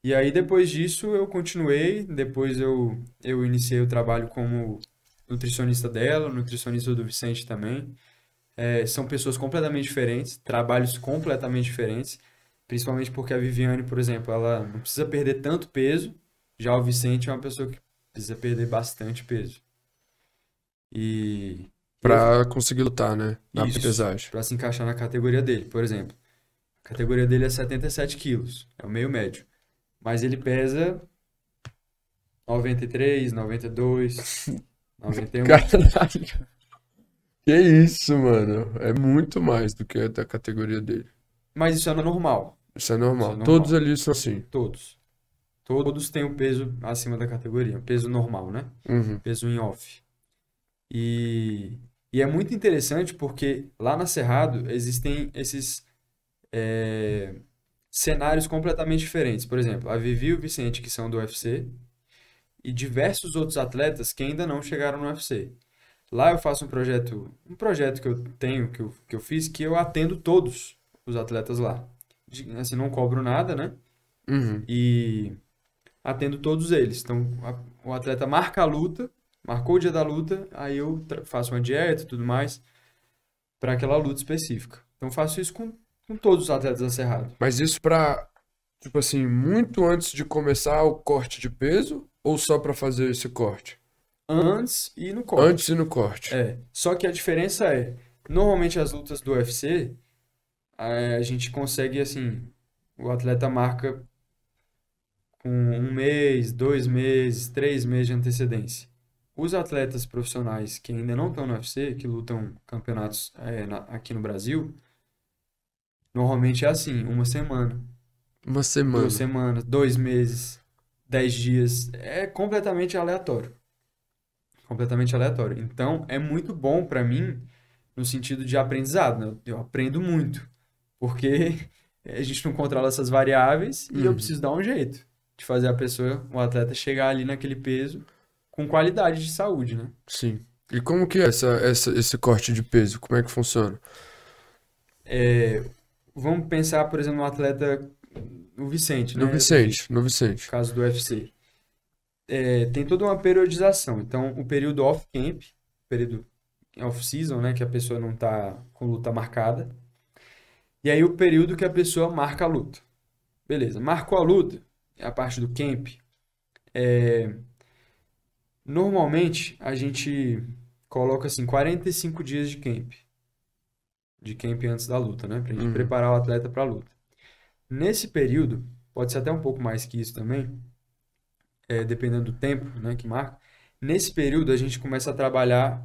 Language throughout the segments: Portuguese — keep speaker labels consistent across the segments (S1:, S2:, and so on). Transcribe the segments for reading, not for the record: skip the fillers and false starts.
S1: E aí, depois disso, eu continuei. Depois eu iniciei o trabalho como nutricionista dela, nutricionista do Vicente também. São pessoas completamente diferentes, trabalhos completamente diferentes. Principalmente porque a Viviane, por exemplo, ela não precisa perder tanto peso. Já o Vicente é uma pessoa que precisa perder bastante peso. E, e eu,
S2: Pra conseguir lutar, né? Na
S1: isso,
S2: pesagem.
S1: para se encaixar na categoria dele. Por exemplo, a categoria dele é 77 quilos, é o meio médio. Mas ele pesa 93, 92, 91.
S2: Caralho. Que isso, mano? É muito mais do que a da categoria dele.
S1: Mas isso é normal.
S2: Isso é
S1: Isso é
S2: normal. Todos
S1: normal.
S2: ali são assim.
S1: Todos. Todos têm o peso acima da categoria. Peso normal, né?
S2: Uhum.
S1: Peso em off. E, e é muito interessante porque lá na Cerrado existem esses cenários completamente diferentes. Por exemplo, a Vivi e o Vicente, que são do UFC, e diversos outros atletas que ainda não chegaram no UFC. Lá eu faço um projeto que eu tenho, que eu fiz, que eu atendo todos os atletas lá. Assim, não cobro nada, né?
S2: Uhum.
S1: E atendo todos eles. Então, o atleta marca a luta, marcou o dia da luta, aí eu faço uma dieta e tudo mais para aquela luta específica. Então, faço isso com todos os atletas da Cerrado.
S2: Mas isso pra, tipo assim, muito antes de começar o corte de peso ou só pra fazer esse corte?
S1: Antes e no
S2: Antes e
S1: corte.
S2: no corte.
S1: Só que a diferença é, normalmente as lutas do UFC, a gente consegue, assim, o atleta marca com um mês, 2 meses, 3 meses de antecedência. Os atletas profissionais que ainda não estão no UFC, que lutam campeonatos aqui no Brasil, normalmente é assim, uma semana,
S2: Uma
S1: 2
S2: semana.
S1: semanas, 2 meses, 10 dias. É completamente aleatório. Completamente aleatório. Então, é muito bom para mim no sentido de aprendizado, né? Eu aprendo muito, porque a gente não controla essas variáveis e eu
S2: Uhum.
S1: preciso dar um jeito de fazer a pessoa, o atleta, chegar ali naquele peso com qualidade de saúde, né?
S2: Sim. E como que é esse corte de peso? Como é que funciona?
S1: Vamos pensar, por exemplo, no atleta, o Vicente,
S2: No
S1: né? Vivi,
S2: Vicente, no Vicente.
S1: caso do UFC. Tem toda uma periodização. Então, o período off-camp, período off-season, né? Que a pessoa não está com luta marcada. E aí, o período que a pessoa marca a luta. Beleza, marcou a luta, a parte do camp. Normalmente, a gente coloca assim 45 dias de camp antes da luta, né? Pra gente
S2: Uhum.
S1: preparar o atleta para a luta. Nesse período, pode ser até um pouco mais que isso também, dependendo do tempo, né, que marca. Nesse período, a gente começa a trabalhar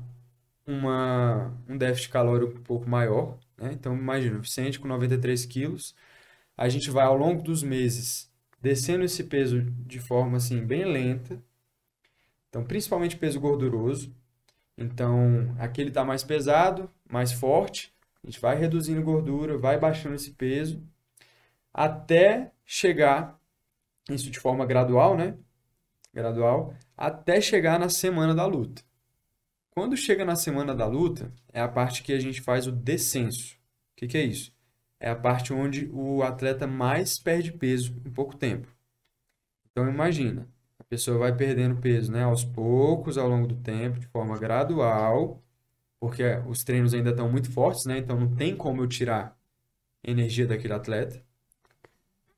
S1: um déficit calórico um pouco maior, né? Então, imagina, o Vicente com 93 quilos, a gente vai ao longo dos meses descendo esse peso de forma assim bem lenta. Então, principalmente peso gorduroso. Então, aqui ele está mais pesado, mais forte. A gente vai reduzindo gordura, vai baixando esse peso, até chegar, isso de forma gradual, né? Gradual, até chegar na semana da luta. Quando chega na semana da luta, é a parte que a gente faz o descenso. O que que é isso? É a parte onde o atleta mais perde peso em pouco tempo. Então, imagina, a pessoa vai perdendo peso, né? Aos poucos, ao longo do tempo, de forma gradual, porque os treinos ainda estão muito fortes, né? Então não tem como eu tirar energia daquele atleta,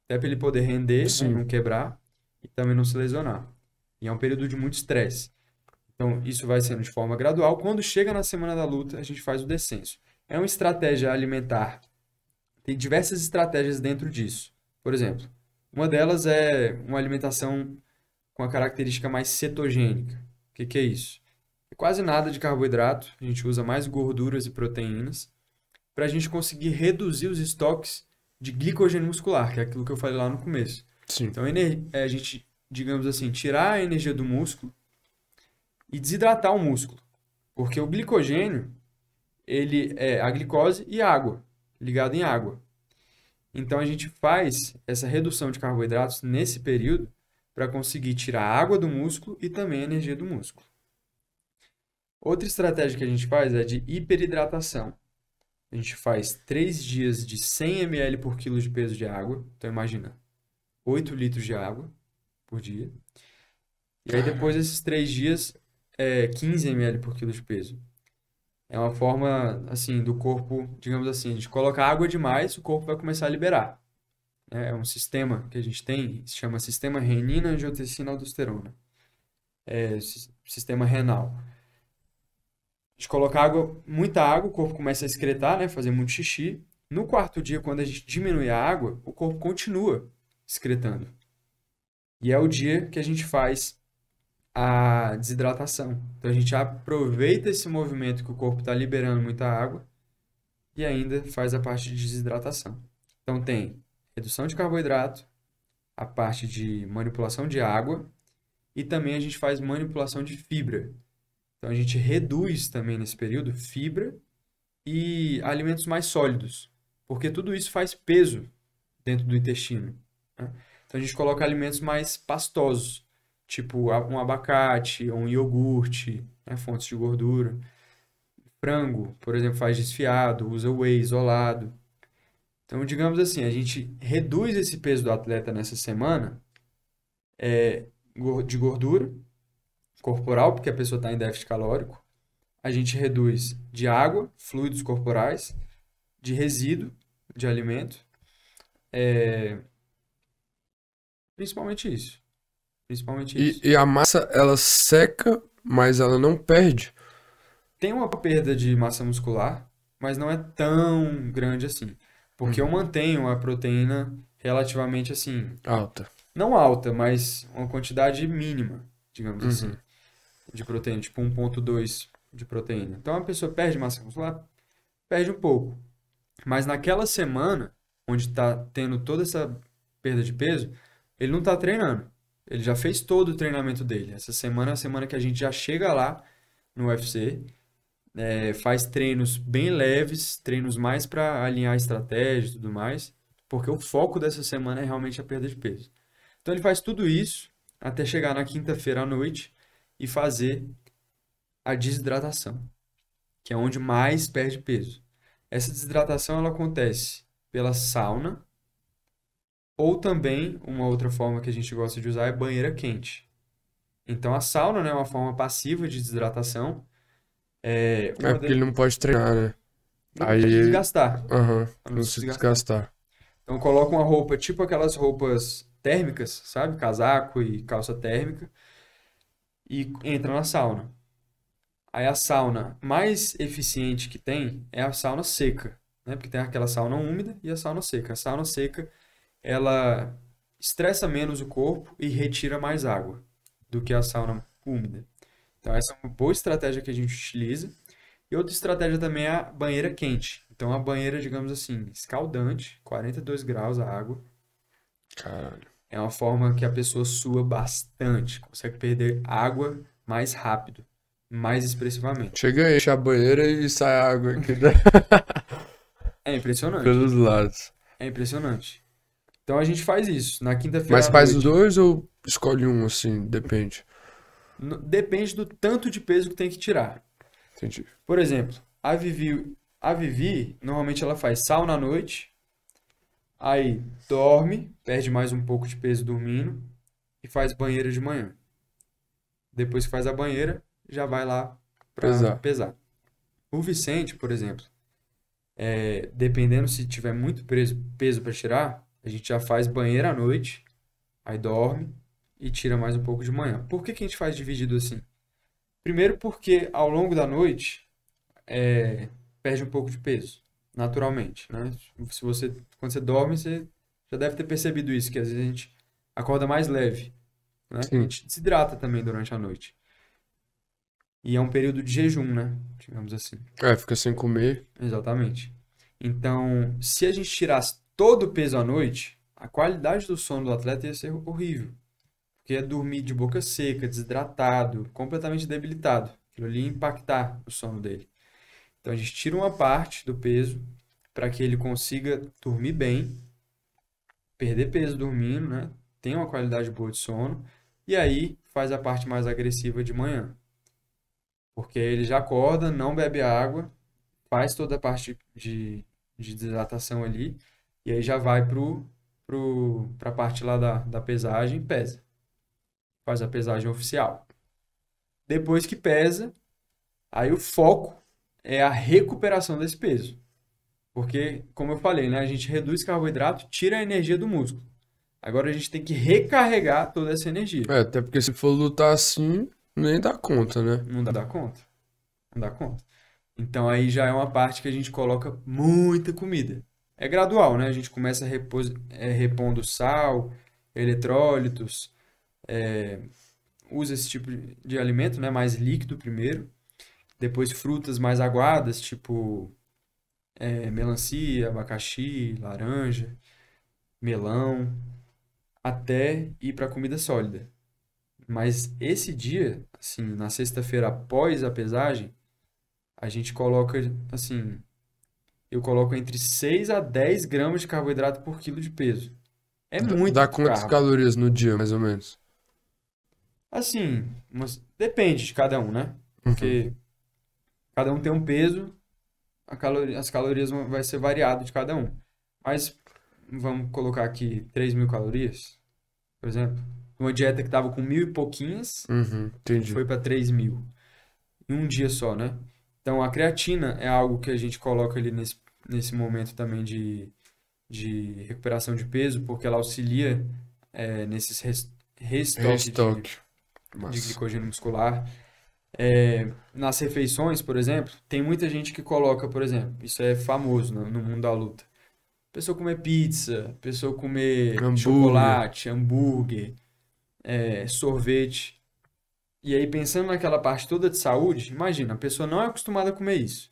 S1: até para ele poder render, né? Não
S2: Sim.
S1: quebrar e também não se lesionar. E é um período de muito estresse. Então isso vai sendo de forma gradual. Quando chega na semana da luta, a gente faz o descenso. É uma estratégia alimentar. Tem diversas estratégias dentro disso. Por exemplo, uma delas é uma alimentação com a característica mais cetogênica. O que que é isso? É quase nada de carboidrato, a gente usa mais gorduras e proteínas para a gente conseguir reduzir os estoques de glicogênio muscular, que é aquilo que eu falei lá no começo.
S2: Sim.
S1: Então, a gente, digamos assim, tirar a energia do músculo e desidratar o músculo. Porque o glicogênio, ele é a glicose e água, ligado em água. Então, a gente faz essa redução de carboidratos nesse período para conseguir tirar a água do músculo e também a energia do músculo. Outra estratégia que a gente faz é de hiperidratação. A gente faz 3 dias de 100 ml por quilo de peso de água. Então, imagina. 8 litros de água por dia. E aí depois
S2: Caralho.
S1: desses 3 dias, 15 ml por quilo de peso. É uma forma, assim, do corpo, digamos assim, de colocar água demais, o corpo vai começar a liberar. É um sistema que a gente tem, se chama sistema renina-angiotensina-aldosterona. Sistema renal. A gente coloca água, muita água, o corpo começa a excretar, né, fazer muito xixi. No quarto dia, quando a gente diminui a água, o corpo continua excretando. E é o dia que a gente faz a desidratação. Então a gente aproveita esse movimento que o corpo está liberando muita água e ainda faz a parte de desidratação. Então tem redução de carboidrato, a parte de manipulação de água e também a gente faz manipulação de fibra. Então a gente reduz também nesse período fibra e alimentos mais sólidos, porque tudo isso faz peso dentro do intestino, né? Então a gente coloca alimentos mais pastosos, tipo um abacate ou um iogurte, né, fontes de gordura. Frango, por exemplo, faz desfiado, usa whey isolado. Então, digamos assim, a gente reduz esse peso do atleta nessa semana de gordura corporal, porque a pessoa está em déficit calórico. A gente reduz de água, fluidos corporais, de resíduo de alimento, principalmente isso. Principalmente
S2: E,
S1: isso.
S2: e a massa, ela seca, mas ela não perde.
S1: Tem uma perda de massa muscular, mas não é tão grande assim, porque eu
S2: Uhum.
S1: mantenho a proteína relativamente assim,
S2: Alta.
S1: não alta, mas uma quantidade mínima, digamos assim,
S2: Uhum.
S1: de proteína, tipo 1,2 de proteína. Então a pessoa perde massa muscular, perde um pouco, mas naquela semana onde está tendo toda essa perda de peso, ele não está treinando. Ele já fez todo o treinamento dele. Essa semana é a semana que a gente já chega lá no UFC, faz treinos bem leves, treinos mais para alinhar a estratégia e tudo mais, porque o foco dessa semana é realmente a perda de peso. Então ele faz tudo isso até chegar na quinta-feira à noite e fazer a desidratação, que é onde mais perde peso. Essa desidratação ela acontece pela sauna ou também uma outra forma que a gente gosta de usar é banheira quente. Então a sauna, né, é uma forma passiva de desidratação,
S2: É porque ele não pode treinar, né?
S1: não
S2: Aí,
S1: pode desgastar,
S2: aham,
S1: para não
S2: não
S1: se
S2: se
S1: desgastar.
S2: desgastar.
S1: Então coloca uma roupa, tipo aquelas roupas térmicas, sabe? Casaco e calça térmica e entra na sauna. Aí a sauna mais eficiente que tem é a sauna seca, né? Porque tem aquela sauna úmida e a sauna seca. A sauna seca, ela estressa menos o corpo e retira mais água do que a sauna úmida. Então essa é uma boa estratégia que a gente utiliza. E outra estratégia também é a banheira quente. Então a banheira, digamos assim, escaldante, 42 graus a água.
S2: Caralho.
S1: É uma forma que a pessoa sua bastante, consegue perder água mais rápido, mais expressivamente.
S2: Chega aí, enche a banheira e sai água aqui
S1: É impressionante.
S2: pelos lados.
S1: É impressionante. Então a gente faz isso na quinta-feira
S2: Mas
S1: à
S2: faz os
S1: noite.
S2: dois ou escolhe um, assim? Depende.
S1: Depende do tanto de peso que tem que tirar.
S2: Entendi.
S1: Por exemplo, a Vivi normalmente ela faz sauna à noite, aí dorme, perde mais um pouco de peso dormindo e faz banheira de manhã. Depois que faz a banheira, já vai lá para
S2: Pesar.
S1: pesar. O Vicente, por exemplo, dependendo se tiver muito peso para tirar, a gente já faz banheira à noite, aí dorme e tira mais um pouco de manhã. Por que que a gente faz dividido assim? Primeiro porque ao longo da noite perde um pouco de peso, naturalmente, né? Se você, quando você dorme, você já deve ter percebido isso, que às vezes a gente acorda mais leve, né? A
S2: Sim.
S1: gente desidrata também durante a noite. E é um período de jejum, né? Digamos assim.
S2: É, fica sem comer.
S1: Exatamente. Então, se a gente tirasse todo o peso à noite, a qualidade do sono do atleta ia ser horrível. Porque ia dormir de boca seca, desidratado, completamente debilitado. Aquilo ali ia impactar o sono dele. Então, a gente tira uma parte do peso para que ele consiga dormir bem, perder peso dormindo, né? Ter uma qualidade boa de sono. E aí, faz a parte mais agressiva de manhã. Porque aí ele já acorda, não bebe água, faz toda a parte de desidratação ali, e aí já vai pro pra parte lá da pesagem, pesa. Faz a pesagem oficial. Depois que pesa, aí o foco é a recuperação desse peso. Porque, como eu falei, né, a gente reduz carboidrato, tira a energia do músculo. Agora a gente tem que recarregar toda essa energia.
S2: Até porque se for lutar assim, nem dá conta, né?
S1: Não dá conta. Não dá conta. Então aí já é uma parte que a gente coloca muita comida. É gradual, né? A gente começa repondo sal, eletrólitos, usa esse tipo de alimento, né? Mais líquido primeiro. Depois frutas mais aguadas, tipo melancia, abacaxi, laranja, melão, até ir para comida sólida. Mas esse dia, assim, na sexta-feira após a pesagem, a gente coloca, assim, eu coloco entre 6 a 10 gramas de carboidrato por quilo de peso. É
S2: Dá
S1: muito
S2: quantas
S1: carbo.
S2: calorias no dia, mais ou menos?
S1: Assim, depende de cada um, né?
S2: Uhum.
S1: Porque cada um tem um peso, as calorias vai ser variado de cada um. Mas vamos colocar aqui 3.000 calorias, por exemplo. Uma dieta que estava com 1.000 e pouquinhas,
S2: Entendi.
S1: foi para 3.000. Em um dia só, né? Então, a creatina é algo que a gente coloca ali nesse momento também de recuperação de peso, porque ela auxilia nesses restoque
S2: Restock.
S1: de
S2: Massa.
S1: glicogênio muscular. Nas refeições, por exemplo, tem muita gente que coloca, por exemplo, isso é famoso no mundo da luta. Pessoa comer pizza, pessoa comer
S2: Hambúrguer.
S1: chocolate, hambúrguer, sorvete. E aí, pensando naquela parte toda de saúde, imagina, a pessoa não é acostumada a comer isso.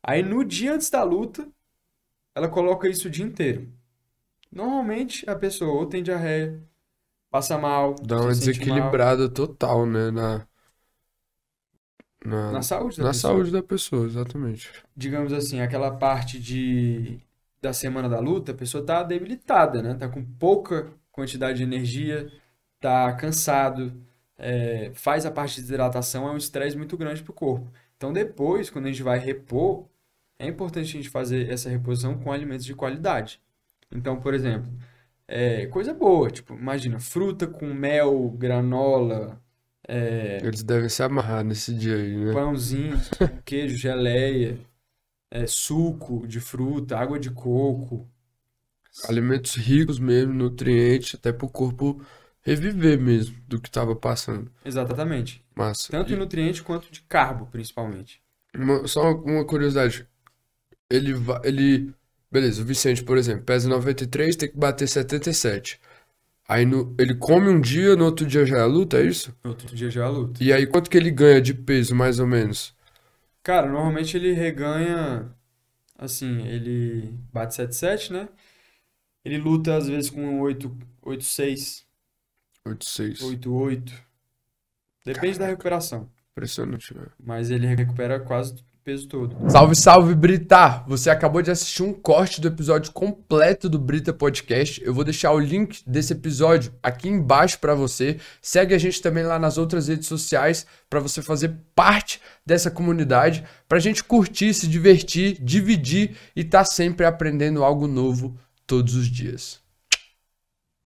S1: Aí, no dia antes da luta, ela coloca isso o dia inteiro. Normalmente, a pessoa ou tem diarreia, passa mal,
S2: Dá
S1: se
S2: uma
S1: sente mal,
S2: desequilibrada total, né?
S1: na
S2: Na,
S1: saúde da
S2: na
S1: pessoa.
S2: saúde da pessoa, exatamente.
S1: Digamos assim, aquela parte da semana da luta, a pessoa tá debilitada, né? Tá com pouca quantidade de energia, tá cansado, faz a parte de hidratação, é um estresse muito grande pro corpo. Então depois, quando a gente vai repor, é importante a gente fazer essa reposição com alimentos de qualidade. Então, por exemplo, coisa boa, tipo, imagina, fruta com mel, granola,
S2: Eles devem se amarrar nesse dia aí, né?
S1: pãozinho, com queijo, geleia, suco de fruta, água de coco.
S2: Alimentos ricos mesmo, nutrientes, até pro corpo reviver mesmo do que tava passando.
S1: Exatamente.
S2: Massa.
S1: Tanto em
S2: E
S1: nutriente quanto de carbo, principalmente.
S2: só uma curiosidade. Ele. Beleza, o Vicente, por exemplo, pesa 93, tem que bater 77. Aí ele come um dia, no outro dia já é a luta, é isso?
S1: No outro dia já é a luta.
S2: E aí quanto que ele ganha de peso, mais ou menos?
S1: Cara, normalmente ele reganha, assim, ele bate 7,7, né? Ele luta às vezes com 8,6,
S2: 86.
S1: 8,8. Depende da
S2: Caraca,
S1: recuperação.
S2: impressionante, velho.
S1: Mas ele recupera quase o peso todo.
S2: Salve, salve, Brita! Você acabou de assistir um corte do episódio completo do Brita Podcast. Eu vou deixar o link desse episódio aqui embaixo pra você. Segue a gente também lá nas outras redes sociais pra você fazer parte dessa comunidade, pra gente curtir, se divertir, dividir e tá sempre aprendendo algo novo todos os dias.